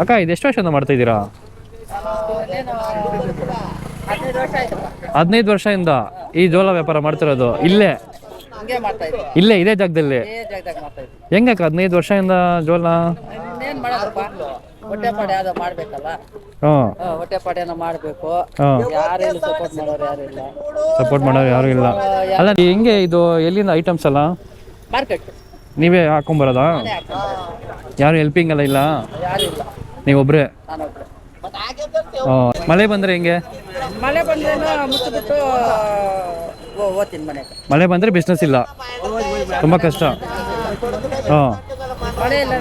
ಅಕ್ಕ ಇದು ಎಷ್ಟು ವರ್ಷದಿಂದ ಮಾಡ್ತಾ ಇದ್ದೀರಾ? 15 ವರ್ಷದಿಂದ ಈ ಜೋಳ ವ್ಯಾಪಾರ ಮಾಡ್ತಿರೋದು ಇಲ್ಲೇ ಇದೇ ಜಾಗದಲ್ಲಿ? ಹೆಂಗಕ್ಕ 15 ವರ್ಷದಿಂದ ಜೋಳ? ಹೊಟ್ಟೆಪಾಡಿ ಯಾವ್ದು ಮಾಡ್ಬೇಕಲ್ಲ, ಹೊಟ್ಟೆಪಾಡಿಯನ್ನ ಮಾಡ್ಬೇಕು. ಯಾರು ಸಪೋರ್ಟ್ ಮಾಡೋರು ಯಾರು ಇಲ್ಲ. ಅಲ್ಲ ಹೆಂಗೆ ಇದು ಎಲ್ಲಿಂದ ಐಟಮ್ಸ್ ಅಲ್ಲ? ಮಾರ್ಕೆಟ್ ನೀವೇ ಹಾಕೊಂಬರೋದಾ? ಯಾರು ಹೆಲ್ಪಿಂಗ್ ಎಲ್ಲ ಇಲ್ಲ? ನೀವೊಬ್ರೆ? ಮಳೆ ಬಂದ್ರೆ ಹೆಂಗೆ? ಮಳೆ ಬಂದ್ರೆ ಮುಚ್ಚಿಬಿಟ್ಟು ಓದ್ತೀನಿ ಮನೆಗೆ. ಮಳೆ ಬಂದ್ರೆ ಬಿಸ್ನೆಸ್ ಇಲ್ಲ, ತುಂಬಾ ಕಷ್ಟ. ಮಳೆ ಇಲ್ಲ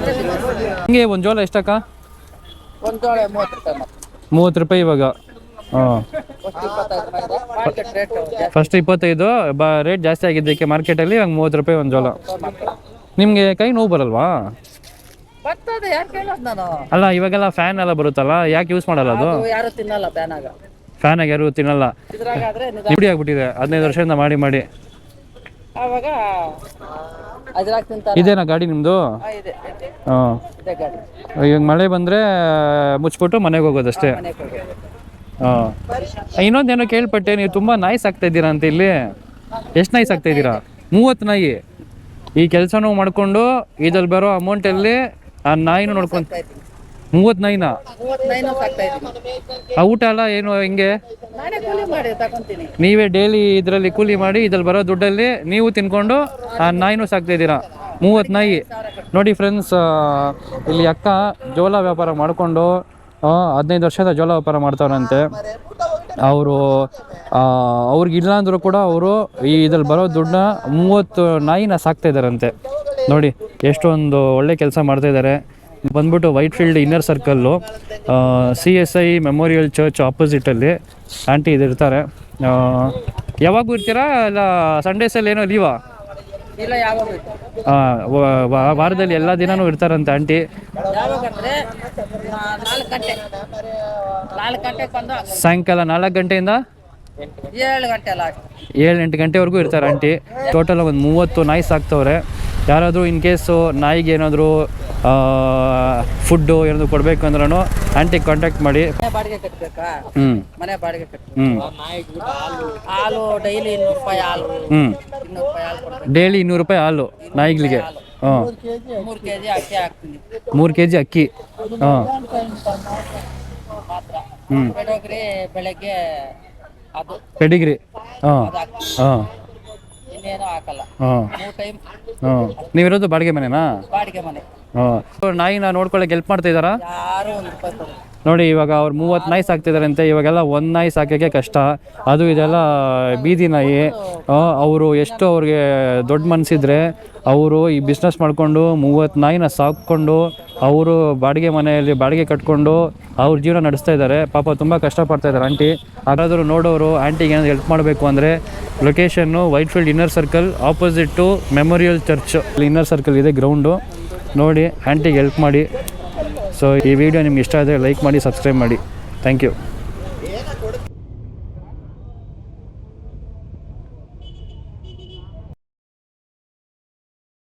ಹಿಂಗೆ ಒಂದು ಜೋಳ ಎಷ್ಟಕ್ಕ? ಒಂದು ಜೋಳ 30 ರೂಪಾಯಿ ಇವಾಗ. ಫಸ್ಟ್ 25 ರೇಟ್ ಜಾಸ್ತಿ ಆಗಿದ್ದಕ್ಕೆ ಮಾರ್ಕೆಟಲ್ಲಿ ಇವಾಗ 30 ರೂಪಾಯಿ ಒಂದು ಜೋಳ. ನಿಮಗೆ ಕೈ ನೋವು ಬರಲ್ವಾ? ಬರ್ತದೆ, ಯಾರು ಕೇಳೋದು ನಾನು. ಅಲ್ಲ ಇವಾಗೆಲ್ಲ ಫ್ಯಾನ್ ಎಲ್ಲ ಬರುತ್ತಲ್ಲ, ಯಾಕೆ ಯೂಸ್ ಮಾಡಲ್ಲ? ಅದು ಯಾರು ತಿನ್ನಲ್ಲ, ಫ್ಯಾನ್ ಆಗಿ ಯಾರು ತಿನ್ನಲ್ಲ. ರೂಢಿ ಆಗ್ಬಿಟ್ಟಿದೆ 15 ವರ್ಷದಿಂದ ಮಾಡಿ. ಆವಾಗ ಇದೇನಾ ಗಾಡಿ ನಿಮ್ಮದು? ಹಾಂ. ಇವಾಗ ಮಳೆ ಬಂದರೆ ಮುಚ್ಚಿಬಿಟ್ಟು ಮನೆಗೆ ಹೋಗೋದಷ್ಟೇ. ಹಾಂ. ಇನ್ನೊಂದೇನೋ ಕೇಳ್ಪಟ್ಟೆ, ನೀವು ತುಂಬ ನಾಯಿ ಸಾಕ್ತಾ ಇದ್ದೀರಾ ಅಂತ. ಇಲ್ಲಿ ಎಷ್ಟು ನಾಯಿ ಸಾಕ್ತಾ ಇದ್ದೀರಾ? 30 ನಾಯಿ. ಈ ಕೆಲಸನೂ ಮಾಡಿಕೊಂಡು ಇದ್ರಲ್ಲಿ ಬರೋ ಅಮೌಂಟಲ್ಲಿ ಆ ನಾಯಿನೂ ನೋಡ್ಕೊಂಡು 30 ನಾಯಿನ? ಆ ಊಟ ಎಲ್ಲ ಏನು ಹೆಂಗೆ? ನೀವೇ ಡೈಲಿ ಇದರಲ್ಲಿ ಕೂಲಿ ಮಾಡಿ ಇದ್ರಲ್ಲಿ ಬರೋ ದುಡ್ಡಲ್ಲಿ ನೀವು ತಿನ್ಕೊಂಡು ಆ ನಾಯಿನೂ ಸಾಕ್ತಾ ಇದ್ದೀರಾ? 30 ನಾಯಿ. ನೋಡಿ ಫ್ರೆಂಡ್ಸ್, ಇಲ್ಲಿ ಅಕ್ಕ ಜೋಳ ವ್ಯಾಪಾರ ಮಾಡಿಕೊಂಡು 15 ವರ್ಷದ ಜೋಳ ವ್ಯಾಪಾರ ಮಾಡ್ತಾರಂತೆ. ಅವ್ರಿಗಿಲ್ಲ ಅಂದರೂ ಕೂಡ ಅವರು ಇದ್ರಲ್ಲಿ ಬರೋ ದುಡ್ಡನ್ನ 30 ನಾಯಿನ ಸಾಕ್ತಾ ಇದ್ದಾರಂತೆ. ನೋಡಿ ಎಷ್ಟೊಂದು ಒಳ್ಳೆ ಕೆಲಸ ಮಾಡ್ತಾಯಿದ್ದಾರೆ. ಬಂದ್ಬಿಟ್ಟು Whitefield inner circle CSI memorial church ಆಪೋಸಿಟಲ್ಲಿ ಆಂಟಿ ಇದಿರ್ತಾರೆ. ಯಾವಾಗೂ ಇರ್ತೀರಾ ಇಲ್ಲ ಸಂಡೇಸಲ್ಲಿ ಏನೋ ಲೀವಾ? ಇಲ್ಲ, ಯಾವಾಗ ವಾರದಲ್ಲಿ ಎಲ್ಲ ದಿನನೂ ಇರ್ತಾರಂತೆ ಆಂಟಿ. ಯಾವಾಗಂದ್ರೆ 4 ಗಂಟೆಗೆ ಬಂದು ಸಾಯಂಕಾಲ 4 ಗಂಟೆಯಿಂದ 7 ಗಂಟೆ ಅಲ್ಲ, 7-8 ಗಂಟೆವರೆಗೂ ಇರ್ತಾರೆ ಆಂಟಿ. ಟೋಟಲ್ ಒಂದು 30 ನಾಯಿ ಸಾಕ್ತವ್ರೆ. ಯಾರಾದರೂ ಇನ್ ಕೇಸು ನಾಯಿಗೆ ಏನಾದರೂ ಫುಡ್ಡು ಏನಾದರೂ ಕೊಡಬೇಕು ಅಂದ್ರೂ ಆಂಟಿಗೆ ಕಾಂಟ್ಯಾಕ್ಟ್ ಮಾಡಿ. ಬಾಡಿಗೆ ಕಟ್ಟಬೇಕಾ? ಮನೆ ಬಾಡಿಗೆ ಕಟ್ಟಬೇಕು. ಹಾಲು ಡೈಲಿ 200 ರೂಪಾಯಿ ಹಾಲು. 200 ರೂಪಾಯಿ ಹಾಲು ಕೊಡ್ಬೇಕು. ಡೈಲಿ 200 ರೂಪಾಯಿ ಹಾಲು ನಾಯಿಗಳಿಗೆ. 3 kg ಅಕ್ಕಿ ಹಾಕ್ತೀನಿ. 3 kg ಅಕ್ಕಿ. ಪೆಡೋಗ್ರಿ ಬೆಳಗ್ಗೆ ಅದು ಪೆಡಿಗ್ರಿ. ಇನ್ನೇನು ಹಾಕಲ್ಲ. 3 ಟೈಮ್. ನೀವಿರೋದು ಬಾಡಿಗೆ ಮನೆನಾ? ಬಾಡಿಗೆ ಮನೆ. ನಾಯಿನ ನೋಡ್ಕೊಳ್ಳೋಕೆ ಹೆಲ್ಪ್ ಮಾಡ್ತಾ ಇದ್ದಾರಾ? ಯಾರು 1 ರೂಪಾಯಿ ಕೊಡಲ್ಲ. ನೋಡಿ ಇವಾಗ ಅವ್ರು 30 ನಾಯಿ ಸಾಕ್ತಿದಾರಂತೆ. ಇವಾಗೆಲ್ಲ ಒಂದು ನಾಯಿ ಸಾಕೋಕ್ಕೆ ಕಷ್ಟ. ಅದು ಇದೆಲ್ಲ ಬೀದಿ ನಾಯಿ. ಅವರು ಎಷ್ಟು ಅವ್ರಿಗೆ ದೊಡ್ಡ ಮನಸ್ಸಿದ್ರೆ ಅವರು ಈ ಬಿಸ್ನೆಸ್ ಮಾಡಿಕೊಂಡು 30 ನಾಯಿನ ಸಾಕ್ಕೊಂಡು ಅವರು ಬಾಡಿಗೆ ಮನೆಯಲ್ಲಿ ಬಾಡಿಗೆ ಕಟ್ಕೊಂಡು ಅವ್ರ ಜೀವನ ನಡೆಸ್ತಾ ಇದ್ದಾರೆ. ಪಾಪ ತುಂಬ ಕಷ್ಟಪಡ್ತಾ ಇದ್ದಾರೆ ಆಂಟಿ. ಹಾಗಾದರೂ ನೋಡೋರು ಆಂಟಿಗೆ ಏನಾದ್ರು ಹೆಲ್ಪ್ ಮಾಡಬೇಕು ಅಂದರೆ location Whitefield inner circle opposite memorial church inner circle ಇದೆ ಗ್ರೌಂಡು. ನೋಡಿ ಆಂಟಿಗೆ ಹೆಲ್ಪ್ ಮಾಡಿ. ಸೊ ಈ ವಿಡಿಯೋ ನಿಮ್ಗೆ ಇಷ್ಟ ಆದರೆ ಲೈಕ್ ಮಾಡಿ, ಸಬ್ಸ್ಕ್ರೈಬ್ ಮಾಡಿ. Thank you.